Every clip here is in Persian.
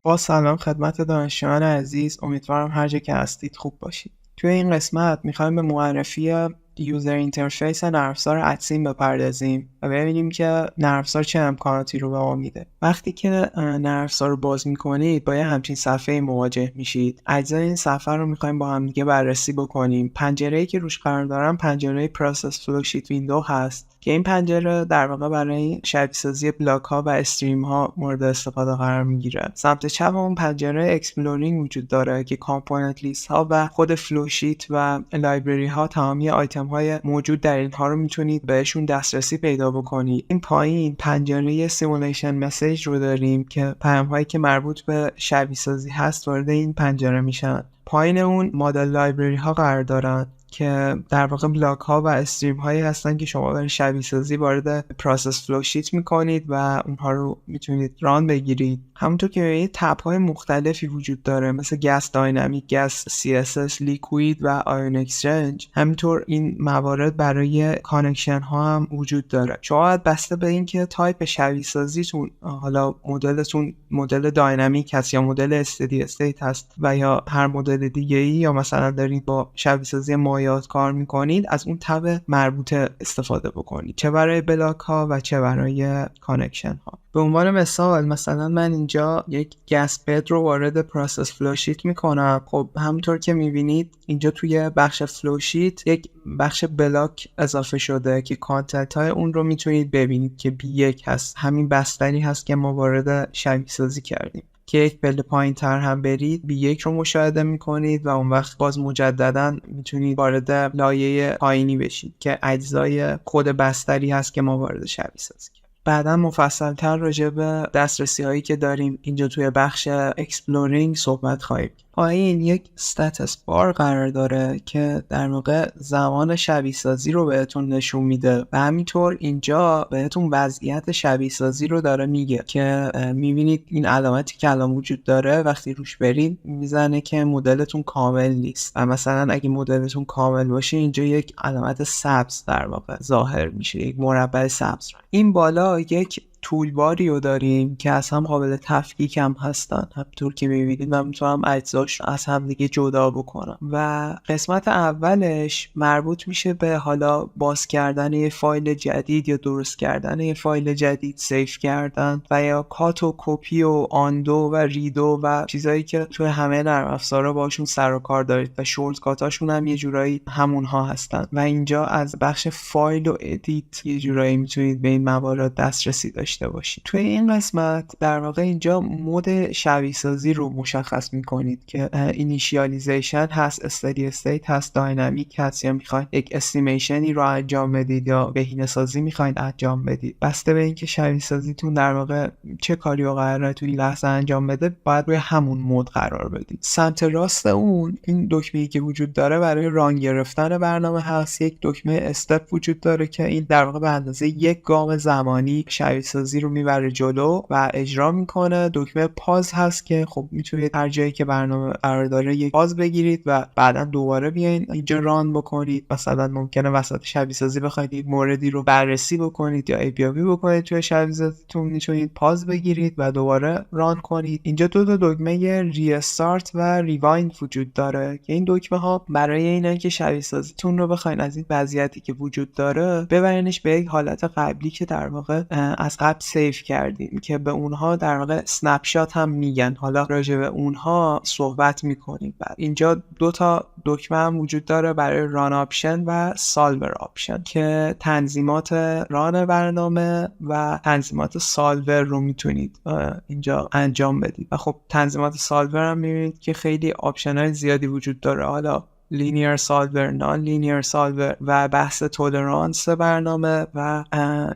با سلام خدمت دانشجویان عزیز، امیدوارم هر جا که هستید خوب باشید. توی این قسمت میخوایم به معرفی یوزر اینترفیس نرم افزار ادسین بپردازیم و ببینیم که نرم افزار چه امکاناتی رو به ما میده. وقتی که نرم افزار رو باز میکنید با یه همچین صفحه مواجه میشید. اجزای این صفحه رو میخوایم با هم دیگه بررسی بکنیم. پنجره‌ای که روش قرار دارم پنجره پروسس فلو شیت ویندو هست که این پنجره در واقع برای شبیه سازی بلاک ها و استریم ها مورد استفاده قرار میگیره. سمت چپ اون پنجره اکسپلورینگ وجود داره که کامپوننت لیست ها و خود فلو شیت و لایبرری ها، تمامی آیتم های موجود در اینها رو میتونید بهشون دسترسی پیدا بکنید. این پایین پنجره سیمولیشن مسیج رو داریم که پیام هایی که مربوط به شبیه سازی هست وارد این پنجره میشن. پایین اون مدل لایبرری ها قرار دارن که در واقع بلاک ها و استریم هایی هستن که شما برای شبیه سازی وارد پروسس فلو شیت میکنید و اونها رو میتونید ران بگیرید. همونطور که میبینید تب های مختلفی وجود داره، مثل گس داینامیک، گس CSS، لیکوید و آیون اکسچنج. همینطور این موارد برای کانکشن ها هم وجود داره. شما باید بسته به اینکه تایپ شبیه سازیتون، حالا مدلتون مدل داینامیک هست یا مدل استدی استیت هست و یا هر مدل دیگه ای، یا مثلا دارید با شبیه سازی مایات کار میکنید، از اون تب مربوطه استفاده بکنید، چه برای بلاک ها و چه برای کانکشن ها. به عنوان مثال مثلا من اینجا یک گس پد رو وارد پروسس فلو شیت میکنم. خب همونطور که میبینید اینجا توی بخش فلو شیت یک بخش بلاک اضافه شده که کانتنت های اون رو میتونید ببینید که B1 هست، همین بستری هست که ما وارد شبیه سازی کردیم. که یک پله پایین تر هم برید B1 رو مشاهده میکنید و اون وقت باز مجددا میتونید وارد لایه پایینی بشید که اجزای خود بستری هست که ما وارد شبیه سازی کردیم. بعدا مفصل تر راجع به دسترسی هایی که داریم اینجا توی بخش اکسپلورینگ صحبت خواهیم. پایین یک استاتس بار قرار داره که در واقع زمان شبیه سازی رو بهتون نشون میده و همینطور اینجا بهتون وضعیت شبیه سازی رو داره میگه که میبینید این علامتی که الان وجود داره وقتی روش برید میزنه که مدلتون کامل نیست و مثلا اگه مدلتون کامل باشه اینجا یک علامت سبز در واقع ظاهر میشه، یک مربع سبز. این بالا یک تولباری رو داریم که از هم قابل تفکیک هم هستن. همونطور که میبینید من میتونم اجزاش از هم دیگه جدا بکنم و قسمت اولش مربوط میشه به حالا باز کردن یه فایل جدید یا درست کردن یه فایل جدید، سیف کردن و یا کات و کپی و آندو و ریدو و چیزایی که توی همه نرم افزارا باشون سر و کار دارید و شورت کاتاشون هم یه جورایی همونها هستن و اینجا از بخش فایل و ادیت یه جورایی میتونید به این موارد دسترسی داشته باشید. توی این قسمت در واقع اینجا مود شبیه سازی رو مشخص میکنید که اینیشیالیزیشن هست، استدی استیت هست، داینامیک هست، یا میخواید یک استیمیشنی رو انجام بدید یا بهینه سازی میخواید انجام بدید. بسته به اینکه شبیه سازیتون در واقع چه کاری رو قراره توی لحظه انجام بده باید روی همون مود قرار بدید. سمت راست اون این دکمه‌ای که وجود داره برای ران گرفتن برنامه هست. یک دکمه استپ وجود داره که این در واقع به اندازه یک گام زمانی شبیه سازی رو میبره جلو و اجرا میکنه. دکمه پاز هست که خب میتونید هر جایی که برنامه قرار داره یک پاز بگیرید و بعدا دوباره بیاین اینجا ران بکنید. مثلا ممکنه وسط شبیه سازی بخواید یک موردی رو بررسی بکنید یا API بکنید توی شبیه سازیتون، میتونید پاز بگیرید و دوباره ران کنید. اینجا دو تا دکمه ریستارت و ریوایند وجود داره که این دکمه ها برای اینه که شبیه سازیتون رو بخواید از این وضعیتی که وجود داره ببرینش به یک حالت قبلی که در واقع از قبل سیف کردیم، که به اونها در واقع اسنپ شات هم میگن. حالا راجع به اونها صحبت میکنیم. بعد اینجا دو تا دکمه هم وجود داره برای ران آپشن و سالور آپشن که تنظیمات ران برنامه و تنظیمات سالور رو میتونید اینجا انجام بدید. و خب تنظیمات سالور هم میبینید که خیلی آپشن های زیادی وجود داره، حالا لینیر سالور، نان لینیر سالور و بحث تولرانس برنامه و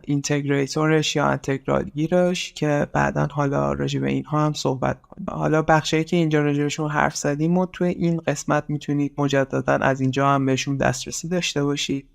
اینتگریتورش یا انتگرال گیرش که بعداً حالا راجع به اینها هم صحبت کنیم. حالا بخشایی که اینجا راجع بهشون حرف زدیم و توی این قسمت میتونید مجددا از اینجا هم بهشون دسترسی داشته باشید.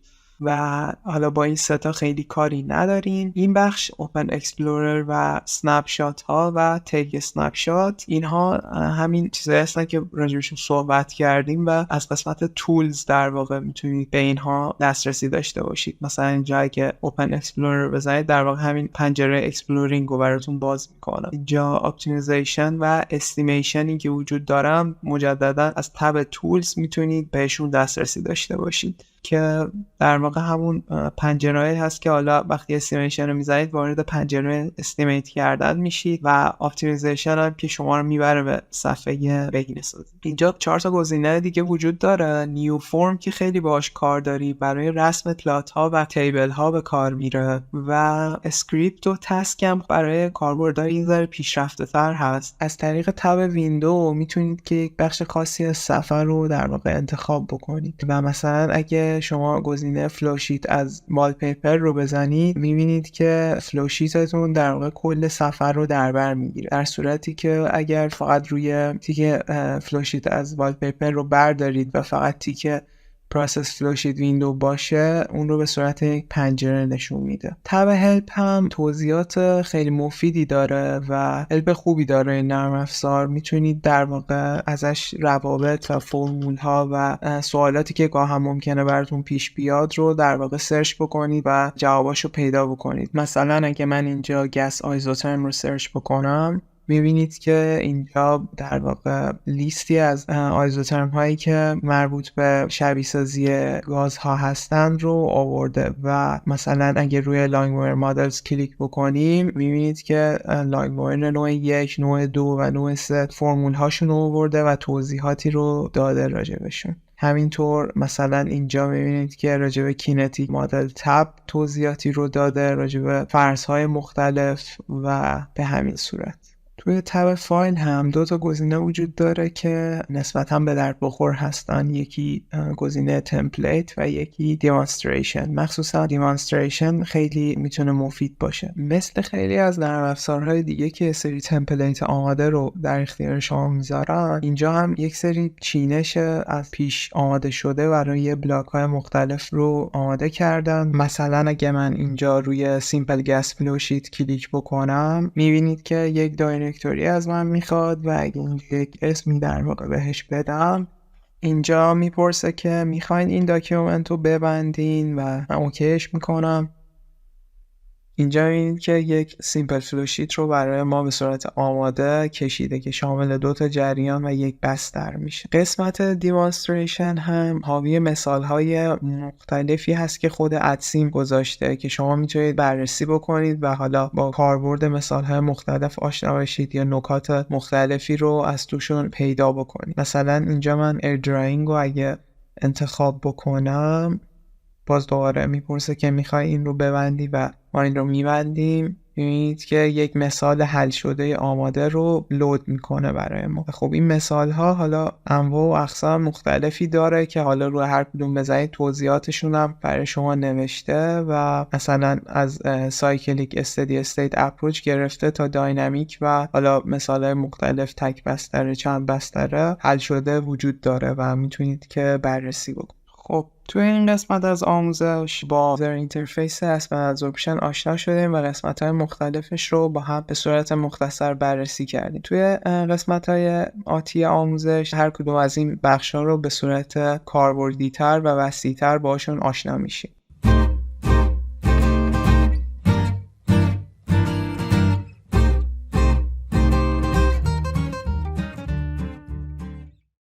و حالا با این سه تا خیلی کاری نداریم. این بخش اوپن اکسپلورر و اسنپ شات ها و تیک اسنپ شات، اینها همین چیزایی هستن که راجبشون صحبت کردیم و از قسمت تولز در واقع میتونید به اینها دسترسی داشته باشید. مثلا اینجا اگه اوپن اکسپلورر بزنید در واقع همین پنجره اکسپلورینگ رو براتون باز میکنه. اینجا اپتیمیزیشن و استیمیشنی که وجود دارن مجددا از تب تولز میتونید بهشون دسترسی داشته باشید که در واقع همون پنجره‌ای هست که حالا وقتی استیمیشن رو میزنید وارد پنجره استیمیت کردن میشید و اپتیمیزیشن هم که شما رو میبره به صفحه بهینه‌سازی. اینجا 4 تا گزینه دیگه وجود داره. نیو فرم که خیلی باهاش کار داری، برای رسم پلات ها و تیبل ها به کار میره و اسکریپت و تسک هم برای کاربردهای این ذره پیشرفته تر هست. از طریق تب ویندو میتونید که یک بخش خاصی از صفحه رو در واقع انتخاب بکنید و مثلا اگه شما گزینه فلوشیت از والپیپر رو بزنید میبینید که فلوشیتتون در واقع کل صفحه رو در بر میگیره، در صورتی که اگر فقط روی تیک فلوشیت از والپیپر رو بردارید و فقط تیک پروسس فلوشیت ویندو باشه اون رو به صورت یک پنجره نشون میده. تب هلپ هم توضیحات خیلی مفیدی داره و هلپ خوبی داره. این نرم افزار میتونید در واقع ازش روابط و فرمول ها و سوالاتی که گاه هم ممکنه براتون پیش بیاد رو در واقع سرچ بکنید و جواباشو پیدا بکنید. مثلا اگه من اینجا گس آیزوترم رو سرچ بکنم میبینید که اینجا در واقع لیستی از آیزوترم هایی که مربوط به شبیه سازی گازها هستند رو آورده و مثلا اگه روی لانگمویر مدلز کلیک بکنیم میبینید که لانگمویر نوع 1، نوع 2 و نوع 3 فرمول هاشون رو آورده و توضیحاتی رو داده راجبشون. همینطور مثلا اینجا میبینید که راجب کینتیک مدل تب توضیحاتی رو داده، راجب فرض‌های مختلف و به همین صورت. توی تب فایل هم 2 تا گزینه وجود داره که نسبتاً به درد بخور هستن. یکی گزینه تمپلیت و یکی دیمانستریشن. مخصوصا دیمانستریشن خیلی میتونه مفید باشه. مثل خیلی از نرم افزارهای دیگه که سری تمپلیت آماده رو در اختیار شما میذارن، اینجا هم یک سری چینش از پیش آماده شده برای بلاک های مختلف رو آماده کردن. مثلا اگه من اینجا روی سیمپل گس فلوشیت کلیک بکنم میبینید که یک دایرکتوری از من میخواد و اگه اینجا یک اسمی در واقع بهش بدم اینجا میپرسه که میخواین این داکیومنت رو ببندین و من اوکیش میکنم. اینجا می‌بینید که یک سیمپل فلوشیت رو برای ما به صورت آماده کشیده که شامل 2 تا جریان و یک بستر میشه. قسمت دیمانستریشن هم حاوی مثال‌های مختلفی هست که خود ادسیم گذاشته که شما میتونید بررسی بکنید و حالا با کاربرد مثال‌های مختلف آشنا بشید یا نکات مختلفی رو از توشون پیدا بکنید. مثلا اینجا من ایر دراینگ رو اگه انتخاب بکنم باز دوباره میپرسه که میخوای این رو ببندی و ما این رو میبندیم. میبینید که یک مثال حل شده آماده رو لود میکنه برای ما. خب این مثال ها حالا انواع و اقسام مختلفی داره که حالا روی هر کدوم بزنید توضیحاتشون هم برای شما نوشته و مثلا از سایکلیک استدی استیت اپروچ گرفته تا داینامیک و حالا مثال های مختلف تک بستره چند بستره حل شده وجود داره و میتونید که بررسی بکنید. خب توی این قسمت از آموزش با یوزر اینترفیس اسپن ابزورپشن آشنا شدیم و قسمت‌های مختلفش رو با هم به صورت مختصر بررسی کردیم. توی قسمت‌های آتی آموزش هر کدوم از این بخش‌ها رو به صورت کاربردی‌تر و وسیع‌تر باشون آشنا میشیم.